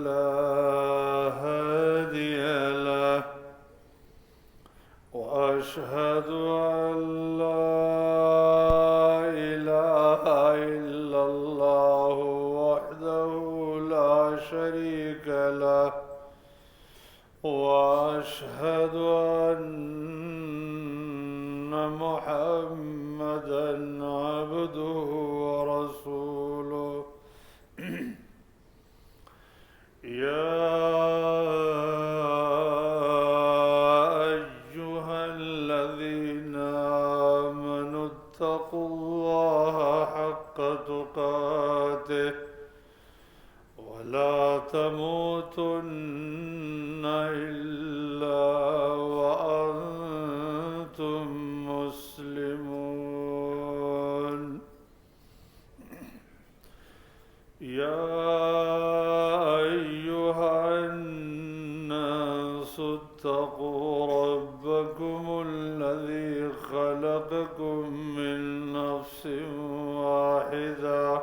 فلا هادي له وأشهد أن لا إله إلا الله وحده لا شريك له وأشهد أن محمدًا عبده ورسوله يا أيها الذين آمنوا اتقوا الله حق تقاته ولا تموتن إلا وأنتم مسلمون يا أيها الناس اتقوا ربكم الذي خلقكم من نفس واحدة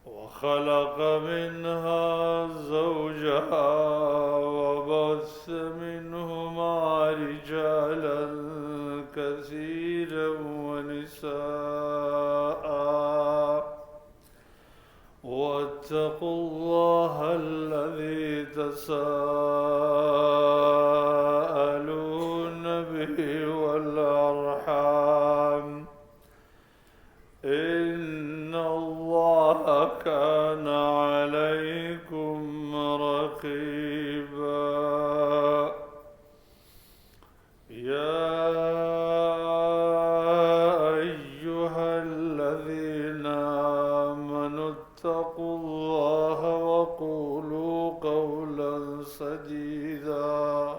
وخلق منها زوجها وبث منهما رجالا كثيرا ونساء واتقوا الله الذي تساءلون به والأرحام إن الله كان عليكم رقيبا يا أيها الذين آمنوا اتقوا الله وقولوا قولا سديدا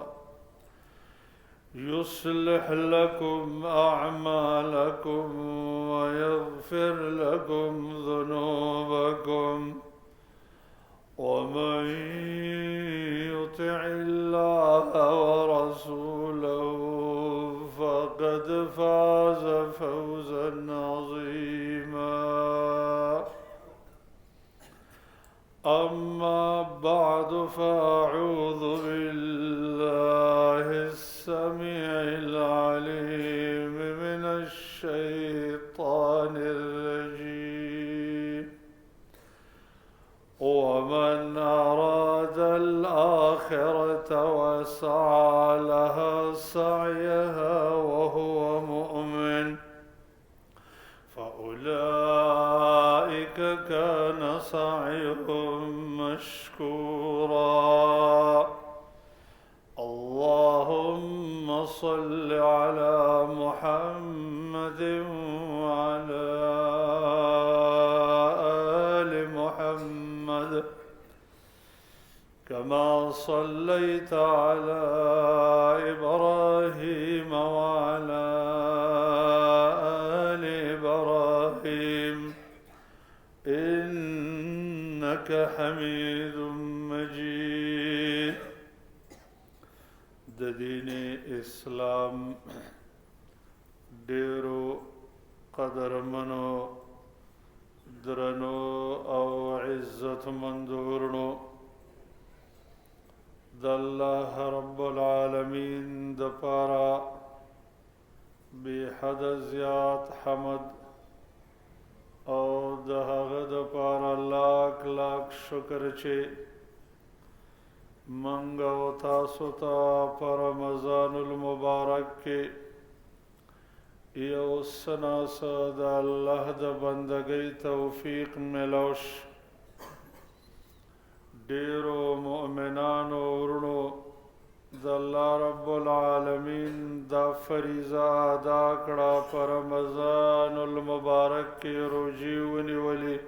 يصلح لكم أعمالكم ويغفر لكم ذنوبكم ومن يطع الله ورسوله فقد فاز فوزا عظيما أما بعد فأعوذ بالله السميع العليم من الشيطان الرجيم ومن أراد الآخرة وسعى لها سعيها وهو مؤمن فأولئك كان سعيهم مشكورا اللهم صل على محمد وعلى آل محمد كما صليت على إبراهيم وعلى آل إبراهيم إنك حميد مجيد دين اسلام ډیرو قدرمنو درنو او عزت مندورنو د الله رب العالمین د پارا بی حد زیات حمد او د هغه د پارا لاک لاک شکر چې منګ او تاسو ته پر رمضان المبارک کې یو سناسه د الله د بندګۍ توفیق ملوش ډیرو مؤمنانو ورونو د الله رب العالمین دا فریضه ادا کړه پر رمضان المبارک کې روزي ونیولې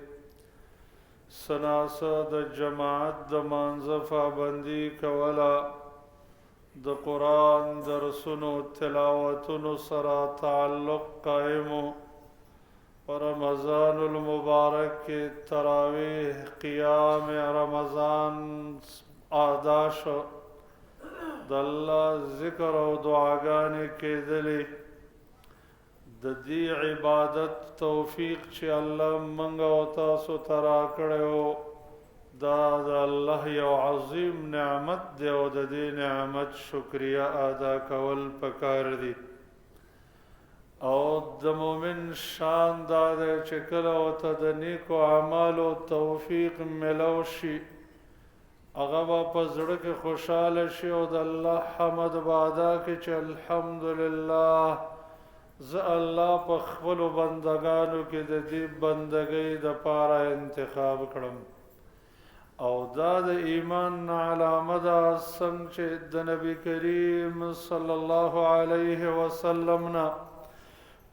سناسه د جماعت د مانځه پابندي کوله د قرآن درسونو تلاوتونو سره تعلق قائمو پر رمضان المبارک کې تراویح قیام رمضان ادا شو د الله ذکر او دعاګانې کېدلې د دې عبادت توفیق چې الله منګ او تاسو ته راکړی و دا د الله یو عظیم نعمت دی او د دې نعمت شکریه ادا کول پکار دي. او د مؤمن شان دا دی چې کله ورته د نیکو اعمالو توفیق میلو شي هغه به په زړه کې خوشحاله شي او د الله حمد به ادا کړي چې الحمدلله زه الله په خپلو بندګانو کې د دې بندګۍ دپاره انتخاب کړم. او دا د ایمان علامه ده څنګه چې د نبی کریم صلی الله علیه وسلم نه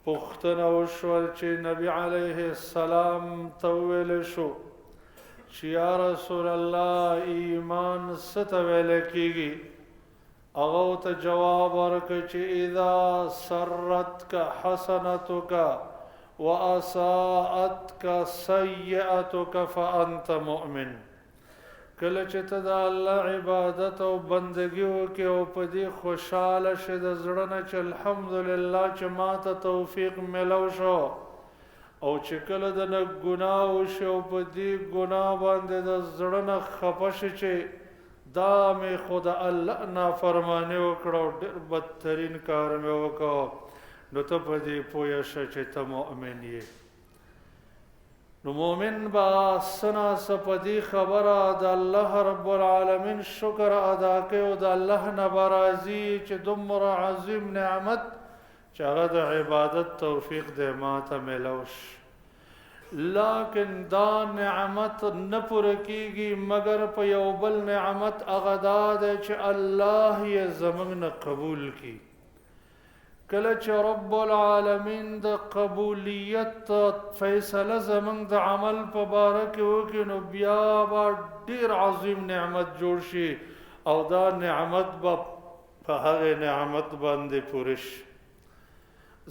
پوښتنه وشوه چې نبی علیه السلام ته وویل شو چې یا رسول الله ایمان څه ته ویلی کېږي؟ هغه ورته جواب ورکړ چې اذا سرتک حسنتک واساءتک سیئتک فانت مؤمن. کله چې ته د الله عبادت او بندګي وکړې او په دې خوشحاله شې د زړه نه چې الحمدلله چې ما ته توفیق میلو شو، او چې کله د نه ګناه وشي او په دې ګناه باندې د زړه نه خفه شي چې دا مې خو د الله نافرماني وکړه او ډېر بدترین کار مې وکړ، نو ته په دې پوه شه چې ته مؤمن یې. نو مومن با سنا سپدی خبره د الله رب العالمین شکر ادا کوي او د الله نه راضي چې دومره عظیم نعمت چې هغه د عبادت توفیق دی ما ته میلوش. لیکن دا نعمت نه پوره کیږي مگر په یو بل نعمت هغه دا دی چې الله یې زموږ نه قبول کړي. کله چې رب العالمین د قبولیت فیصله زموږ د عمل په باره کې وکړي نو بیا به ډېر عظیم نعمت جوړ شي او دا نعمت به په هغې نعمت باندې پوره شي.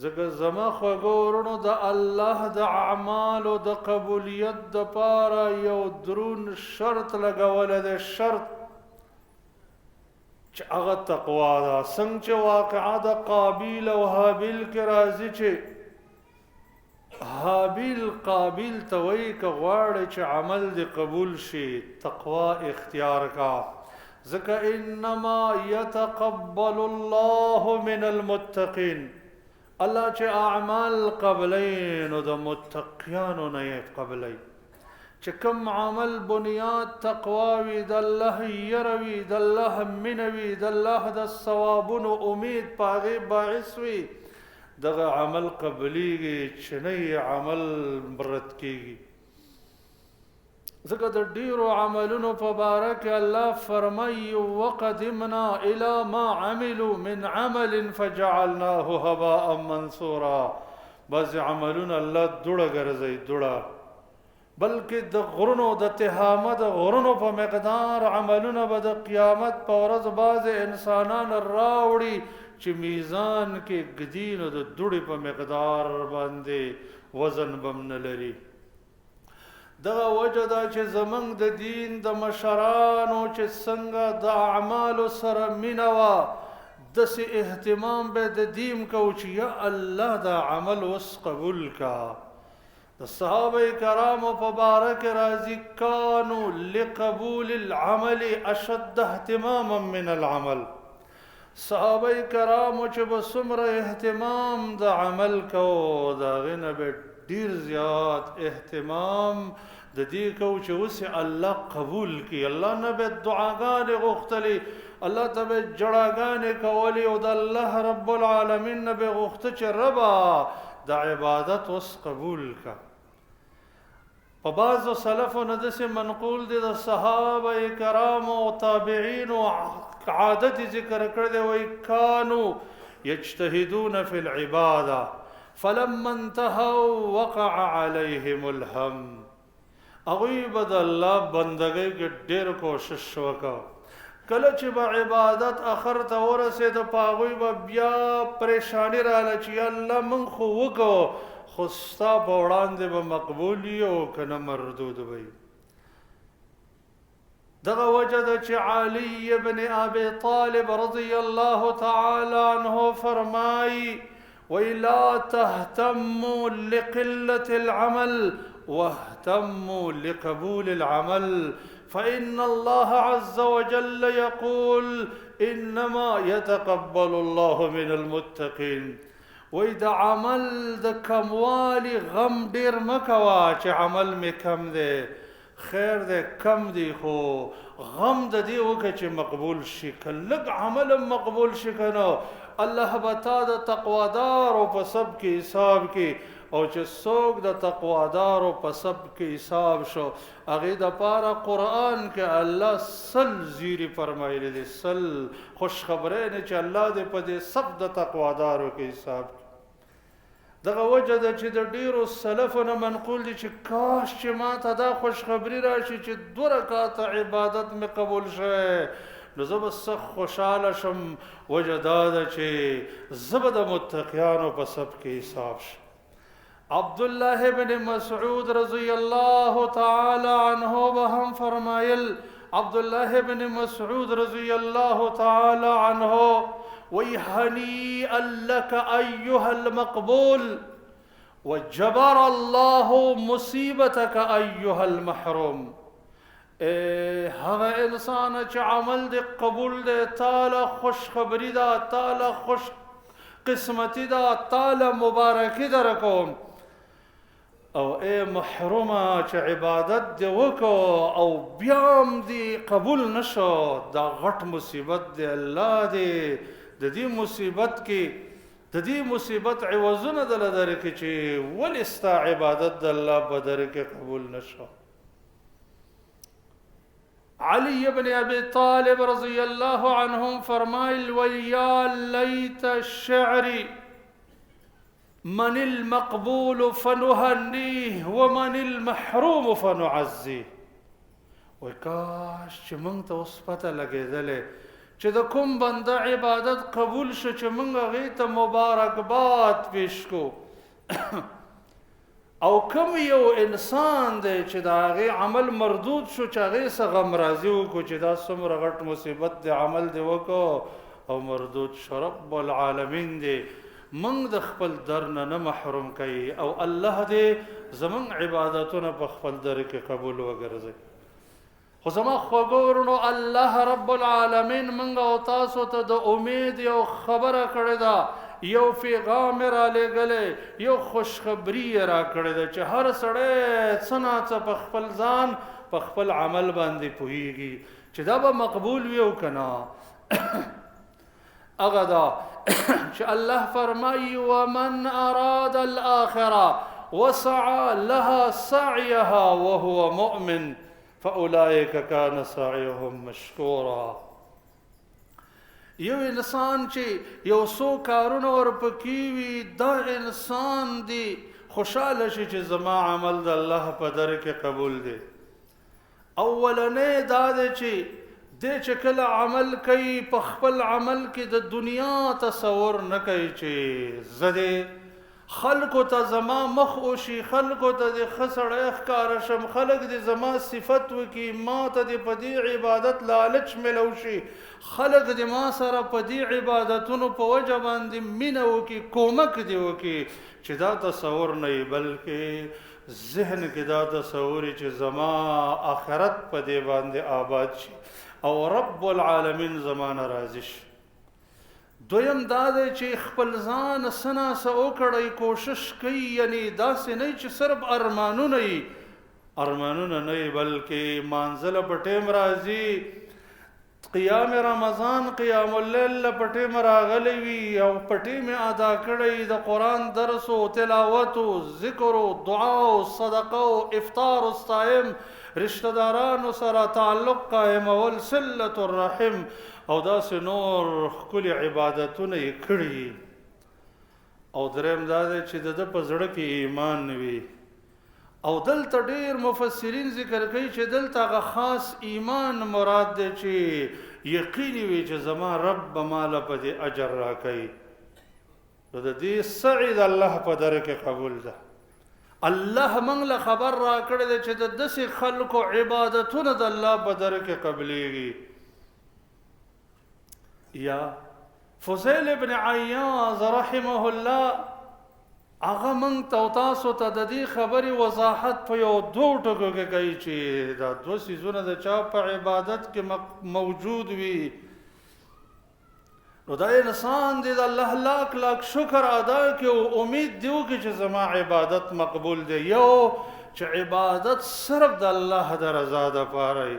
ځکه زما خوږو وروڼو د الله د اعمالو د قبولیت دپاره یو درون شرط لګولی دی، شرط چې هغه تقوا ده. څنګه چې واقعه د قابیل او حابیل کې راځي چې حابیل قابیل ته وایي که غواړې چې عمل دې قبول شي تقوا اختیار کا، ځکه انما یتقبل الله من المتقین. الله چې اعمال قبلی نو د متقیانو نه یې قبلی. چې کوم عمل بنیاد تقوا وي، د الله یره وي، د الله مینه وي، د الله د ثوابونو امید په هغې باعث وي، دغه عمل قبلیږي، چې نه یې عمل رد کېږي. ځکه د ډېرو عملونو په باره کې الله فرمایي وقدمنا الی ما عملوا من عمل فجعلناه هباء منثورا. بعضې عملونه الله دوړه ګرځوي، دوړه، بلکې د غرونو د تهامه د غرونو په مقدار عملونه به د قیامت په ورځ بعضې انسانان راوړي چې میزان کې ږدي نو د دوړې په مقدار باندې وزن به هم نه لري. دغه وجه ده چې زموږ د دین د مشرانو چې څنګه د اعمالو سره مینه وه داسې اهتمام به د دین کوو چې یا الله دا عمل اوس قبول کا. د صحابه کرامو په باره کې راځي کانو لقبول العمل اشد اهتماما من العمل. صحابه کرامو چې به څومره اهتمام د عمل کوو د هغې نه به ډېر زیات اهتمام د دې کوو چې اوس الله قبول کړي. الله نه به دعاګانې غوښتلې، الله ته به جړاګانې کولې او د الله رب العالمین نه به غوښته چې ربه د عبادت اوس قبول کا. په بعضو سلفو نه داسې منقول دي د صحابه کرامو او تابعینو عادت ذکر کړی دی، وایي کانو یجتهدون فی العباده فلما انتهوا وقع علیهم الهم. هغوی به د الله بندګۍ کې ډېر کوشش وکړه، کله چې به عبادت اخر ته ورسېده په هغوی به بیا پریشاني راغله چې یا الله موږ خو وکړو خو ستا په وړاندې به مقبول وي او که نه مردود به وي. دغه وجه ده چې علي بن ابي طالب رضی الله تعالی عنه فرمایي ولا تهتموا لقلة العمل واهتموا لقبول العمل فإن الله عز وجل يقول إنما يتقبل الله من المتقين. وإذا عمل د کموالی غم ډیر مکوا چې عمل می کم دی، خیر دی کم دی، خو غم د دې وکړه چې مقبول شي. که لږ عمل مقبول شي کنه الله به تا د تقوادارو په سب کې حساب کې، او چې څوک د تقوادارو په سب کې حساب شو هغې دپاره قرآن کې الله سل زیری فرمایلی دی، سل خوشخبری نه چې الله دې په دې سب د تقوادارو کې حساب کړي. دغه وجه ده چې د ډیرو سلفو نه منقول دي چې کاش چې ما ته دا خوشخبري راشي چې 2 رکعاته عبادت مې قبول شوی، نو زه به سخت خوشحاله شم. وجه دا ده چې زه به د متقیانو په سب کې حساب شم. عبدالله بن مسعود رضی الله تعالی عنه به هم فرمایل، عبدالله بن مسعود رضی الله تعالی عنه وی هنیئا لک ایها المقبول وجبر الله مصیبتک ایها المحروم. هغه انسان چې عمل دی قبول دی، تعالی خوش خبری دا، تعالی خوش قسمتی دا، تعالی مبارکی در کوم. او اے محرومه چې عبادت دی وکړو او بیام دی قبول نشو، دا غټ مصیبت دی. الله دی د دې مصیبت کې د دې مصیبت عوضونه دله درکړي چې ولې ستا عبادت د الله په در کې قبول نشو. علی بن ابی طالب رضی الله عنهم فرمایل ویا لیت الشعر من المقبول فنهنیه ومن المحروم فنعزیه. وکاش چې موږ ته اوس پته لګېدلې چې د کوم بنده عبادت قبول شو چې موږ هغې ته مبارکباد پیش کو، او کوم یو انسان دی چې د هغې عمل مردود شو چې هغې څه غم راضي وکړو چې دا څومره غټ مصیبت دی، عمل دی وکړو او مردود شو. رب العالمین دی موږ د خپل در نه محروم کوي، او الله دې زموږ عبادتونه په خپل در کې قبول وګرځوي. خو زما خوږو ورونو، الله رب العالمین موږ او تاسو ته د امید یو خبره کړې ده، یو پیغام یې رالیږلی، یو خوشخبري یې راکړې ده چې هر سړی څه ناڅه په خپل ځان په خپل عمل باندې پوهیږي چې دا به مقبول وي او که نه. هغه دا چې الله فرمایي ومن اراد الاخره وسعى لها سعيها وهو مؤمن فاولئك كان سعيهم مشكورا. یو انسان چې یو څو کارونه ورپکې وي، دا انسان دی خوشحاله شي چې زما عمل د الله په در کې قبول دی. اولنی دا دی چې دی چې کله عمل کوي په خپل عمل کې د دنیا تصور نه کوي چې زه دی خلکو ته زما مخ وشي، خلکو ته د ښه سړی ښکاره شم، خلک دې زما صفت وکړي، ما ته دې په دې عبادت لالچ ملو شي، خلک دې ما سره په دې عبادتونو په وجه باندې مینه وکړي، کومک دې وکړي، چې دا تصور نه وي، بلکې ذهن کې دا تصور چې زما آخرت په دې باندې آباد شي او رب العالمین زمانه راضي شي. دویم دا دی چې خپل ځان څه ناڅه وکړئ، کوشش کوي، یعنی داسې نه چې صرف ارمانونه وي، ارمانونه نه وي بلکې مانځله په ټیم راځي، قیام رمضان قیام اللیل په ټیم راغلی وي او په ټیم ادا کړی، د قرآن درس و تلاوت و ذکر و دعا و صدقه و افطار الصائم، رشتہ دارانو سره تعلق قائمول، صلة الرحم او داسې نور ښکلي عبادتونه یې کړي. او دریم دا دی چې د ده په زړه کې ایمان نه وي. او دلته ډېر مفسرین ذکر کوي چې دلته هغه خاص ایمان مراد دی چې یقیني وي چې زما رب به ماله په دې اجر راکوي. نو د دې سعی د الله په در کې قبول ده. الله موږ له خبر راکړی دی چې د داسې خلکو عبادتونه د الله په در کې قبلیږي. یا فضیل ابن عیاض رحمه الله هغه موږ ته او تاسو ته د دې خبرې وضاحت په یو دوه ټکو کې کوي چې دا دوه څیزونه د چا په عبادت کې موجود وي نو دا انسان دې د الله لاک لاک شکر ادا کړي او امید دی وکړي چې زما عبادت مقبول دی. یو چې عبادت صرف د الله د رضا دپاره وي،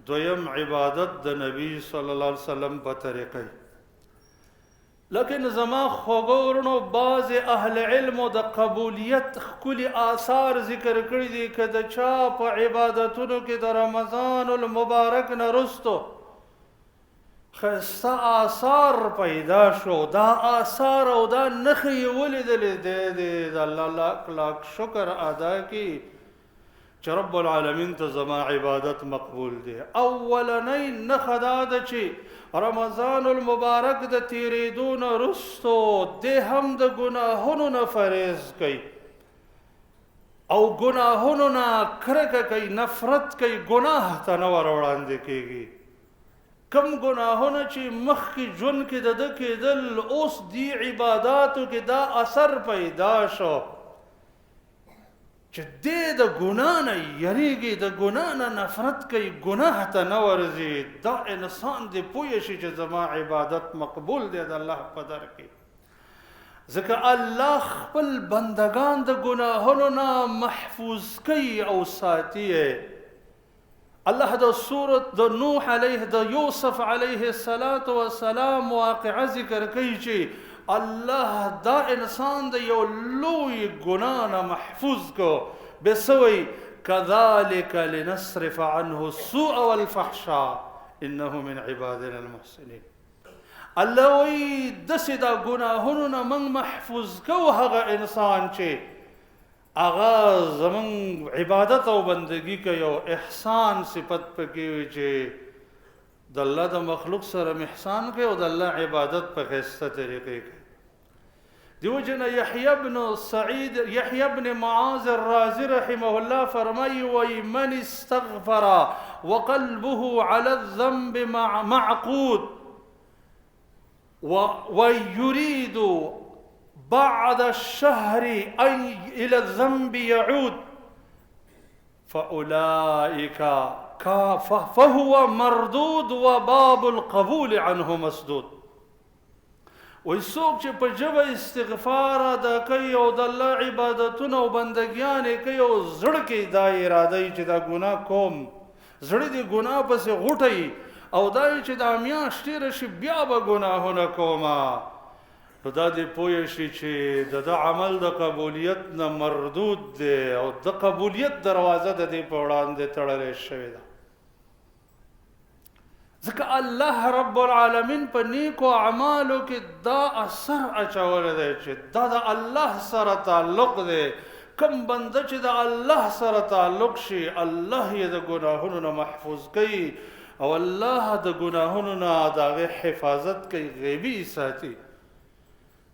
دویم عبادت د نبی صلی الله علیه وسلم په طریقه. لیکن زما خوږو ورونو بعض اهل علمو د قبولیت ښکلي آثار ذکر کړي دي که د چا په عبادتونو کې د رمضان المبارک نه رستو خسته آثار پیدا شو، دا آثار او دا نښې یې ولیدلې دی د الله لاک لاک شکر ادا کړي چې رب العالمین ته زما عبادت مقبول دی. اولنۍ نښه دا ده چې رمضان المبارک د تیریدو نه رستو دی هم د ګناهونو نه فریض کوي او ګناهونو نه کرکه کوي، نفرت کوي، ګناه ته نه ور وړاندې کیږي. کم ګناهونه چې مخکې ژوند کې د ده کېدل اوس دی عباداتو کې دا اثر پیدا شو چې دی د ګناه نه یریږي، د ګناه نه نفرت کوي، ګناه ته نه ورځي. دا انسان دې پوه شي چې زما عبادت مقبول دی د الله په در کې. ځکه الله خپل بندگان د ګناهونو نه محفوظ کوي او ساتي. الله د سورت د نوح علیه د یوسف علیه السلام واقعه ذکر کوي چې الله دا انسان د یو لوی ګناه نه محفوظ کو بسوی کذالک لنصرف عنه السوء والفحشاء انه من عبادنا المحسنین. الله وی داسې دا ګناهونو نه موږ محفوظ کو هغه انسان چې هغه زمون عبادت او بندگی کوي او احسان صفت پکې وي چې د الله د مخلوق سره احسان کوي او د الله عبادت په ښایسته طریقې کوي. دیو جن یحیی بن معاذ الرازی رحمه الله فرمایي وی من استغفر وقلبه على الذنب معقود ويريد بعد الشهر أن إلى الذنب يعود فهو مردود وباب القبول عنه مسدود. ويسوق چې په ژبه استغفار ادا کوي او د الله عبادتونه او بندګیانې کوي او زړه کې دا اراده وي چې دا ګناه کوم، زړه دې ګناه پسې غوټوي او دا وي چې دا میاشت تېره شي بیا به ګناهونه کومه، نو دا دې پوه شي چې د ده عمل د قبولیت نه مردود دی او د قبولیت دروازه د دې په وړاندې تړلې شوې ده. ځکه الله رب العالمین په نیکو اعمالو کې دا اثر اچولی دی چې دا د الله سره تعلق دی. کم بنده چې د الله سره تعلق شي الله یې د ګناهونو نه محفوظ کوي او الله د ګناهونو نه د هغې حفاظت کوي، غیبي ساتي.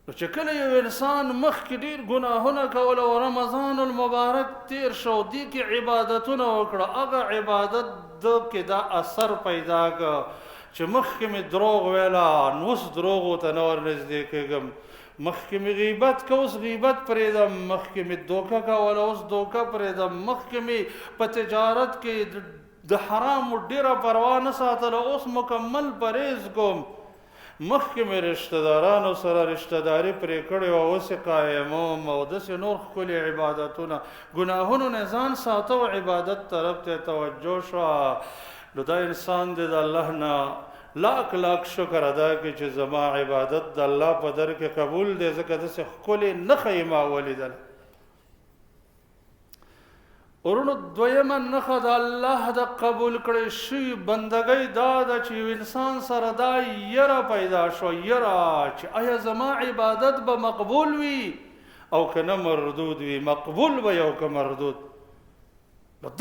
نو چې کله یو انسان مخکې ډېر ګناهونه کول او رمضان المبارک تیر شو دې کې عبادتونه وکړه، هغه عبادت ده کې دا اثر پیدا کړه چې مخکې مې دروغ ویله نو اوس دروغو ته نه ورنږدې کېږم، مخکې مې غیبت که اوس غیبت پرېږدم، مخکې مې دوکه کوله اوس دوکه پرېږدم، مخکې مې په تجارت کې د حرامو ډېره پروا نه ساتله اوس مکمل پرهیز کوم، مخکې مې رشته دارانو سره رشته داري پرې کړې وه اوس یې قایموم او داسې نور ښکلي عبادتونه. ګناهونو نه ځان ساته او عبادت طرف ته توجه شوه. نو دا انسان دې د الله نه لاک لاک شکر ادا کړي چې زما عبادت د الله په در کې قبول دی، ځکه داسې ښکلې نښه یې ما ولیدله. ورونو دویمه نښه د الله د قبول کړی شوي بندګۍ دا ده چې یو انسان سره دا یره پیدا شو، یره چې آیا زما عبادت به مقبول وي او که نه مردود وي، مقبول به او که مردود.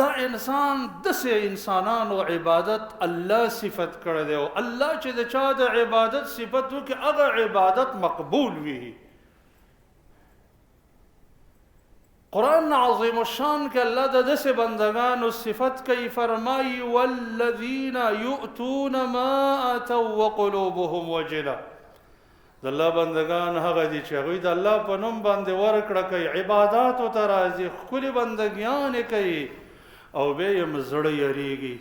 دا انسان داسې انسانانو عبادت الله صفت کړی دی او الله چې د چا د عبادت صفت وکړي هغه عبادت مقبول وي. قرآن عظیم الشان کې الله د داسې بندگانو صفت کوي، فرمایي والذین یؤتون ما اتوا وقلوبهم وجله. د الله بندگان هغه دي چې هغوی د الله په نوم باندې ورکړه کوي، عباداتو ته راځي، ښکلې بندګیانې کوي او بیا یې زړه یریږي.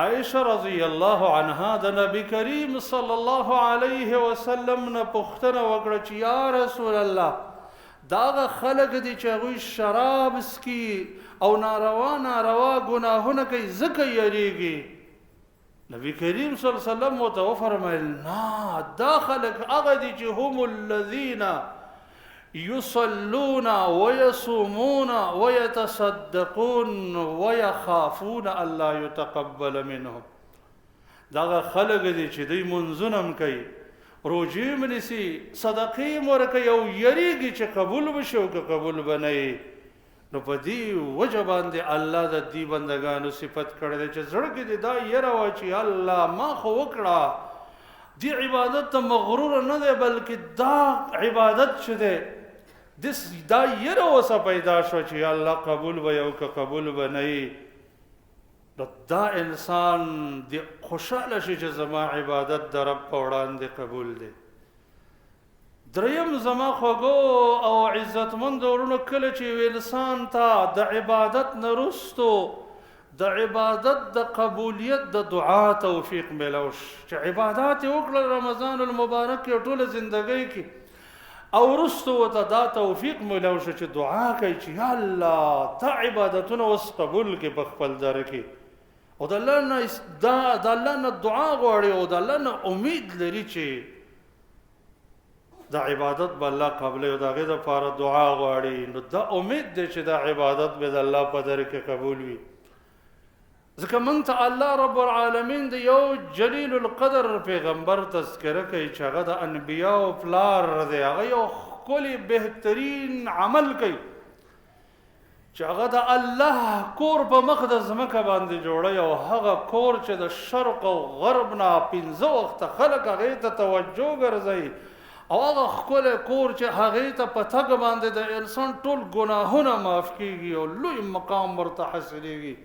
عائشه رضی الله عنها د نبی کریم صلی الله علیه وسلم نه پوښتنه وکړه چې یا رسول الله دا هغه خلک دي چې هغوی شراب څښي او ناروا ګناهونه کوي ځکه یریږي. نبی کریم صلی الله علیه وسلم ورته وفرمیل نه، دا خلک هغه دي چې هم الذین یصلون ویصومون ویتصدقون ویخافون الله یتقبل منهم. دا خلک دي چې دوی منځونه هم کوي، روژې هم نیسي، صدقې هم ورکوي او یریږي چې قبول به شي او که قبول به نه وي. نو په دې وجه باندې الله د دې بندګانو صفت کړی دی چې زړه کې دې دا یره وه چې الله ما خو وکړه، دې عبادت ته مغرور نه دی بلکې دا عبادت چې دی دا یره اوسه پیدا شو چې الله قبول به یو که قبول به نه وي. دا انسان دې خوشحاله شي چې زما عبادت د رب په وړاندې قبول دی. دریم زما خوږو او عزتمند ورونو، کله چې انسان ته د عبادت نه وروستو د عبادت د قبولیت د دعا توفیق میلاو شي، چې عبادات یې وکړل رمضان المبارک کې ټوله زندګۍ کې، او وروستو ورته دا توفیق میلاو شي چې دعا کوي چې یا الله دا عبادتونه اوس قبول کړي په خپل در کې، او د الله نه دعا غواړي او د الله نه امید لري چې دا عبادت به الله قبلوي او د هغې دپاره دعا غواړي. نو دا امید دی چې دا عبادت به د الله په در کې قبول وي. ځکه موږ ته الله رب العالمین د یو جلیل القدر پیغمبر تذکره کوي چې هغه د انبیاو پلار دی، هغه یو ښکلی بهترین عمل کوي چې هغه د الله کور په مخ د ځمکه باندې جوړوي، او هغه کور چې د شرق او غرب نه 15 وخته خلک هغې ته توجه ګرځوي، او هغه ښکلی کور چې هغې ته په تګ باندې د انسان ټول ګناهونه معاف کېږي او لوی مقام ورته حاصلېږي.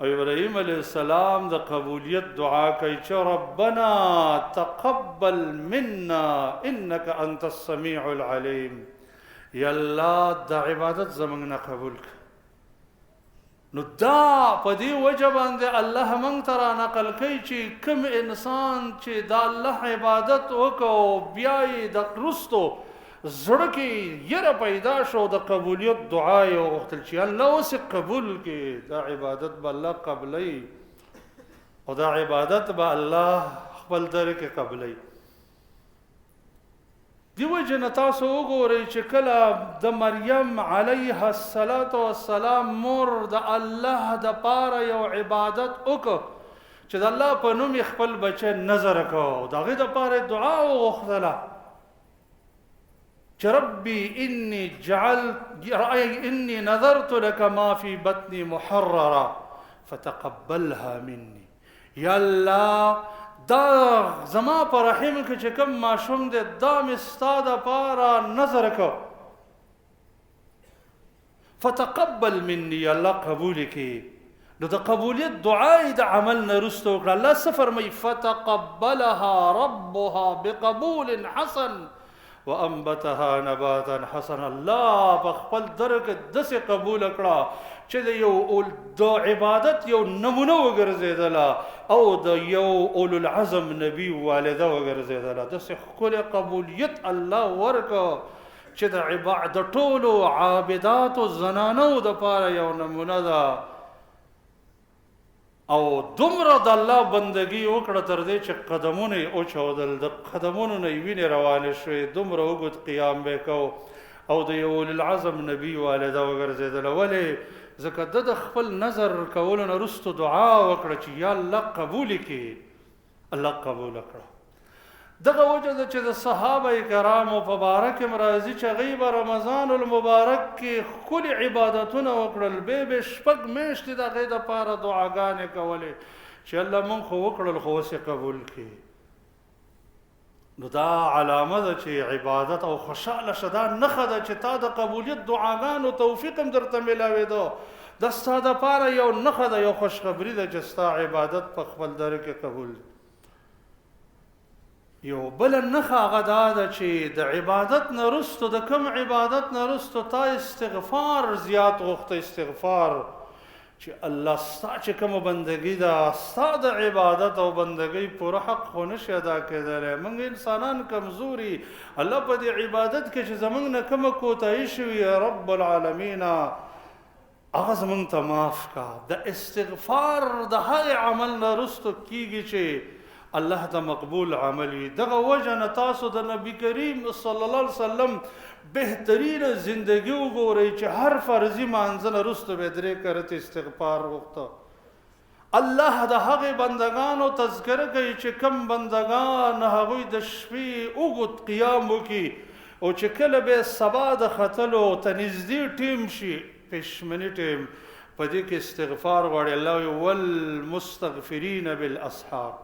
او ابراهیم علیه السلام د قبولیت دعا کوي چې ربنا تقبل منا انک انت السمیع العلیم. یا الله د عبادت زموږ نه قبول کړه. نو دا په دې وجه باندې الله موږ ته را نقل کوي چې کوم انسان چې د الله عبادت وکړو بیا یې د وروستو زړه کې یره پیدا شو د قبولیت دعا یې وغوښتل چې الله اوس قبول کړي، دا عبادت به الله قبلوي او دا عبادت به الله خپل در کې قبلوي. دی وجه نه تاسو وګورئ چې کله د مریم علیها السلام مور د الله دپاره یو عبادت وکړ چې د الله په نوم یې خپل بچی نظر کړو، د هغې دپاره دعا وغوښتله چې ربي إني نذرت لك ما في بطني محررا فتقبلها مني. یا الله دا زما په رحم کې چې کوم ماشوم دی دا مې ستا دپاره نظر کړ، فتقبل مني، یا الله قبول کړي. نو د قبولیت دعا یې د عمل نه وروسته وکړه. الله څه فرمایي؟ فتقبلها ربها بقبول حسن وانبتها نباتا حسنا. الله په خپل در کې داسې قبول کړه چې د یو د عبادت یو نمونه وګرځېدله او د یو اولو العزم نبی والده وګرځېدله. داسې ښکلی قبولیت الله ورکړه چې د ټولو عابداتو زنانو دپاره یو نمونه ده، او دومره د الله بندگی وکړه تر دې چې قدمونه یې وچودل، د قدمونو نه یې وینې روانې شوې، دومره اوږد قیام به کو او د یو اولوالعزم نبي والده وګرځېدله. ولې؟ ځکه د خپل نظر کولو نه وروسته دعا وکړه چې یا الله قبول کړي. الله قبول کړه. دغه وجه ده چې د صحابه کرامو په باره کې راځي چې هغوی به رمضان المبارک کې ښکلي عبادتونه وکړل، به شپږ میاشتې د هغې دپاره دعاګانې کولې چې الله مونږ خو وکړل خو اوس یې قبول کړي. نو دا علامه ده چې عبادت او خوشحاله شه، دا نښه ده چې تا د قبولیت دعاګانو توفیق هم درته میلاوېده، دا ستا دپاره یو نښه ده، یو خوشخبري ده چې ستا عبادت په خپل در کې قبول دی. یو بل نخ هغه دا ده چې د عبادت نه رستو د کم عبادت نه رستو تا استغفار زیات غوښته استغفار چې الله ستا چې کومه بندګي ده ستا د عبادت او بندګۍ پوره حق خو نشي ادا کېدلی موږ انسانان کمزوري الله په دې عبادت کې چې زموږ نه کومه کوتاهي شوي رب العالمین هغه زموږ ته معاف کا د استغفار د هغې عمل نه رستو کیږي چې الله ته مقبول عمل وي دغه وجه نه تاسو د نبي کریم صلی الله علیه وسلم بهترینه زندگی وګورئ چې هر فرضي مانځه نه وروسته به درې کرت استغفار وغوښته الله د هغې بندګانو تذکره کوي چې کم بندګان هغوی د شپې اوږد قیام وکړي او چې کله به سبا د ختلو ته نږدې ټیم شي پشمني ټیم په دې کې استغفار غواړي الله وایي والمستغفرین بالاسحار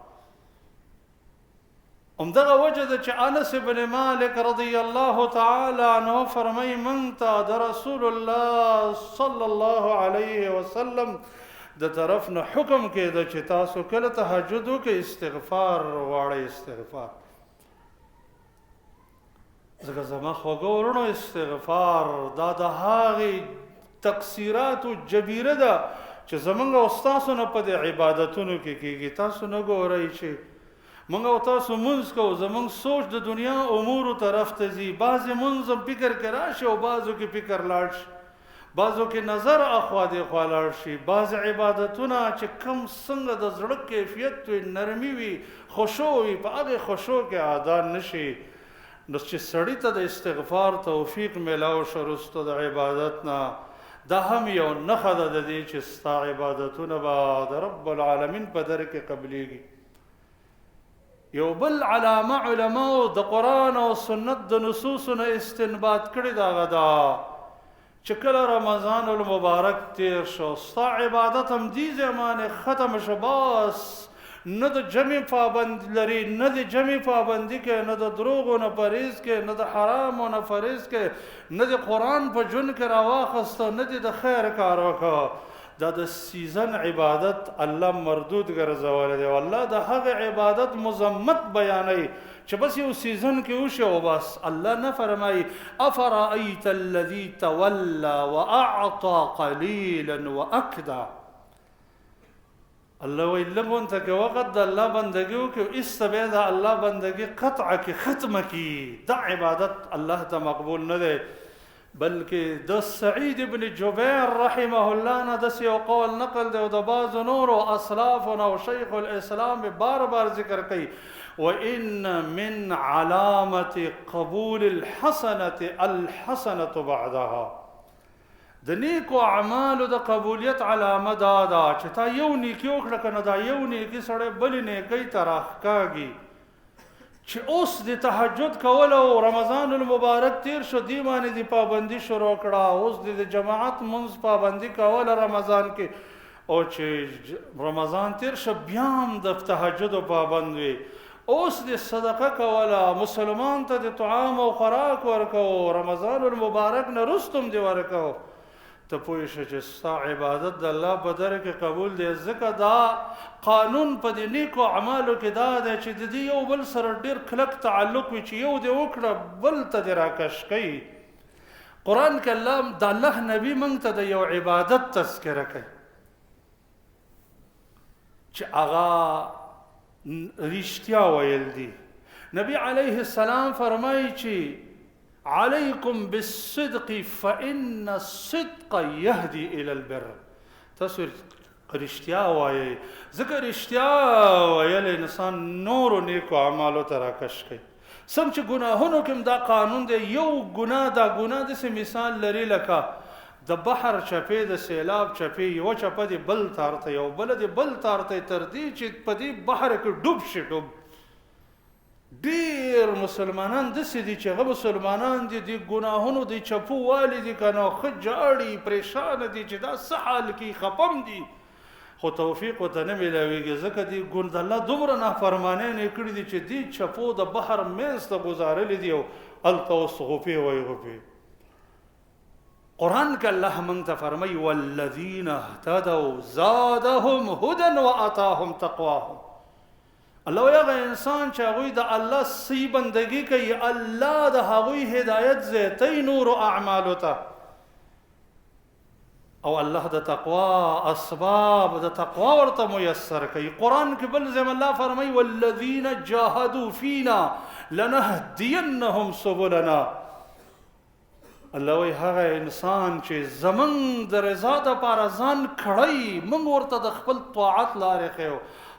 همدغه وجه ده چې انس بن مالک رضی الله تعالی عنه فرمایي موږ ته د رسول الله صلی الله علیه وسلم د طرف نه حکم کېده چې تاسو کله تهجد وکړئ استغفار غواړئ استغفار ځکه زما خوږو وروڼو استغفار دا د هغې تقصیراتو جبیره ده چې زموږ او ستاسو نه په دې عبادتونو کې کېږي تاسو نه ګورئ چې موږ او تاسو مونځ کوو زموږ سوچ د دنیا امورو طرف ته ځي بعضې مونځ هم فکر کې راشي او بعضو کې فکر لاړ شي بعضو کې نظر اخوا دېخوا لاړ شي بعضې عبادتونه چې کم څنګه د زړه کیفیت وي نرمي وي خشوع وي په هغې خشوع کې ادا نه شي نو چې سړي ته د استغفار توفیق میلاو شو وروسته د عبادت نه دا هم یو نښه ده د دې چې ستا عبادتونه به د رب العالمین په در کې قبلیږي یو بل علامه علماو د قرآن او سنت د نصوصو نه استنباط کړي دا هغه ده چې کله رمضان المبارک تیر شو ستا عبادت هم دې زمانې ختم شو بس نه د جمع پابند لري نه د جمع پابندي کې نه د دروغو نه پرهیز کې نه د حرامو نه پرهیز کې نه د قرآن په جون کې راواخسته نه د خیر کار وکړه دا د سیزن عبادت الله مردود ګرځولی دی الله د هغه عبادت مذمت بیانوي چې بس یو سیزن کې وشي او بس الله نه فرمایي افرأیت الذي تولى واعطى قلیلا واکدا الله وی لږ ته وخت د الله بندګي وکړي ایسته بیا د الله بندګي قطعه کې ختمه کړي دا عبادت الله ته مقبول نه دی بلکې د سعید ابن جبیر رحمه الله نه داسې یو قول نقل دی او د بعضو نورو اسلافو او شیخ الاسلام بار بار ذکر کوي وان من علامة قبول الحسنة الحسنة بعدها د نیکو اعمالو د قبولیت علامه دا ده چې تا یو نیکي وکړه که نه دا یو نیکي سړی بلې نیکۍ ته راښکاږي چې اوس د تهجد کول او رمضان المبارک تیر شو دی باندې د پابندي شروع کړه اوس د جماعت منځ پابندي کول رمضان کې او چې رمضان تیر شو بیا هم د تهجد پابند وي اوس د صدقه کوله مسلمان ته د طعام او خوراک ورکو رمضان المبارک نه رستم دی ورکو ته پوه شه چې ستا عبادت د الله په در کې قبول دی ځکه دا قانون په دې نیکو اعمالو کې دا دی چې د دې یو بل سره ډېر کلک تعلق وي چې یو دې وکړه بل ته دې راکش کوي قرآن کې الله د الله نبي موږ ته د یو عبادت تذکره کوي چې هغه رښتیا ویل دي نبی علیه السلام فرمایي چې علیکم بالصدق فإن الصدق يهدي إلى البر تاسو رښتیا وایئ ځکه رښتیا ویل انسان نورو نیکو اعمالو ته راکش کوي سم چې ګناهونو کې دا قانون دی یو ګناه دا ګناه داسې مثال لري لکه د بحر چپې د سیلاب چپې یوه چپه دې بل تار ته یو بله دې بل تار ته تر دې چې په دې بحر کې ډوب شي ډوب ډېر مسلمانان داسې دي چې هغه مسلمانان دي د ګناهونو د چپو والي دي که نه ښه جاړي پریشانه دي چې دا څه حال کې خپم دي خو توفیق ورته نه میلاویږي ځکه د الله دومره نافرمانیان یې کړي دي چې دې چپو د بحر منځ ته ګزارلي دي او هلته اوس غوپې وایي غوپې قرآن کې الله موږ ته فرمایي والذین اهتدوا زادهم هدى وآتاهم تقواهم الله وی هغه انسان چې هغوی د الله سی بندگی کوي الله د هغوی هدایت زیتی نور اعمالو ته او الله د تقوا اسباب د تقوا ورته میسر کوي. قرآن کې بل ځای الله فرمایي والذین جاهدوا فینا لنهدینهم سبلنا. الله وی هغه انسان چې زمونږ د رضا دپاره ځان کړی موږ ورته د خپل طاعت لارې ښیو.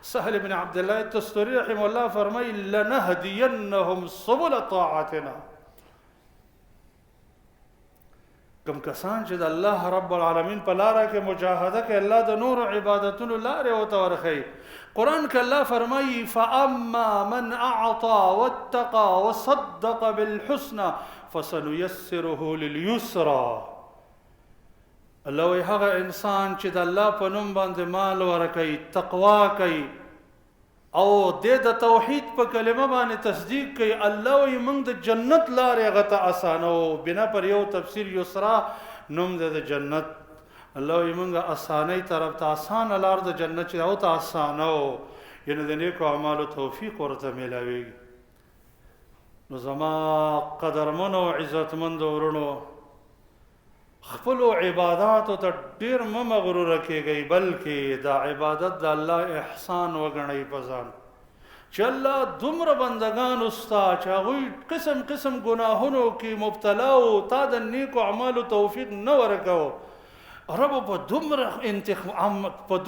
سهل بن عبد الله التستوري رحمه الله فرمایي لنهدینهم سبل طاعتنا. کم کسان چې د الله رب العالمین په لاره کې مجاهده کوي الله د نور عبادتونو لارې ورته ورښیي. قرآن کې الله فرمایي فاما من اعطى واتقى وصدق بالحسنى فسنيسره لليسرى. الله وی هغه انسان چې د الله په نوم باندې مال ورکوي تقوا کوي او د توحید په کلمه باندې تصدیق کوي الله وی موږ د جنت لارې هغه ته اسانو. بنا پر یو تفسیر یسرا نوم د جنت. الله وی موږ اسانۍ طرف ته اسانه لار د جنت چې او ته اسانو یعنی د نیکو اعمالو توفیق ورته میلاویږي. نو زما قدرمنو عزتمندو ورونو خپلو عباداتو ته ډیر مه مغروره کیږئ بلکې دا عبادت د الله احسان وګڼئ په ځان چې الله دومره بندگانو ستا چې هغوی قسم قسم ګناهونو کې مبتلا و تا د نیکو اعمالو توفیق نه ورکوو. رب په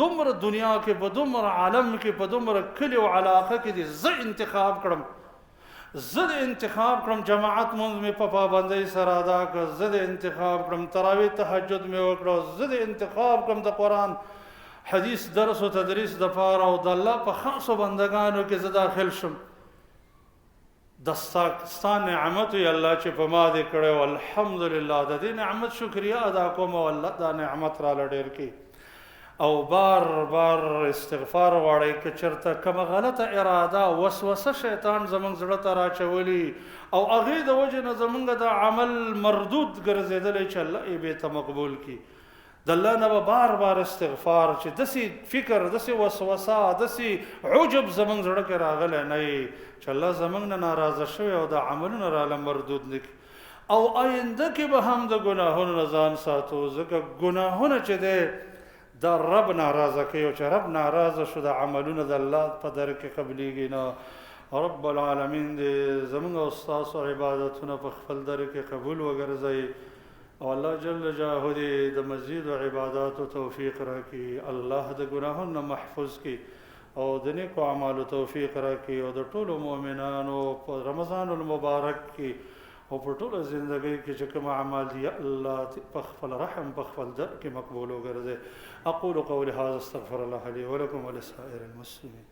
دومره دنیا کې په دومره عالم کې په دومره کلي او علاقه کې دې زه انتخاب کړم زه د انتخاب کړم جماعت مونځ مې په پابندۍ سره ادا کړ زه د انتخاب کړم تراویح تهجد مې وکړو زه د انتخاب کړم د قرآن حدیث درس او تدریس دپاره او د الله په خاصو بندگانو کې زه داخل شم. د ستا نعمت وي الله چې په ما دې کړی و الحمدلله د دې نعمت شکریه ادا کوم او الله دا نعمت راله ډېر کړي او بار بار استغفار غواړئ که چېرته کومه غلطه اراده وسوسه شیطان زموږ زړه ته راچولي او هغې د وجې نه زموږ د عمل مردود ګرځېدلی چې الله یې بېرته مقبول کړي د الله نه به بار بار استغفار چې داسې فکر داسې وسوسه داسې عجب زموږ زړه کې راغلی نه وي چې الله زموږ نه ناراضه شوی او د عملونه راله مردود نه کړي او آینده کې به هم د ګناهونو نه ځان ساتو ځکه ګناهونه چې دی دا رب ناراضه کوي او چې رب ناراضه شو د عملونه د الله په در کې قبلیږي نه. رب العالمین دې زموږ او ستاسو عبادتونه په خپل در کې قبول وګرځوي او الله جل جلاله دې د مزید عباداتو توفیق راکړي الله د ګناهونو نه محفوظ کړي او د نیکو اعمالو توفیق راکړي او د ټولو مؤمنانو په رمضان المبارک کې او په ټوله زندګۍ کې چې کوم اعمال دي الله په خپل رحم په خپل در کې مقبول وګرځي. اقول قولي هذا استغفر الله لي ولكم ولسائر المسلمين.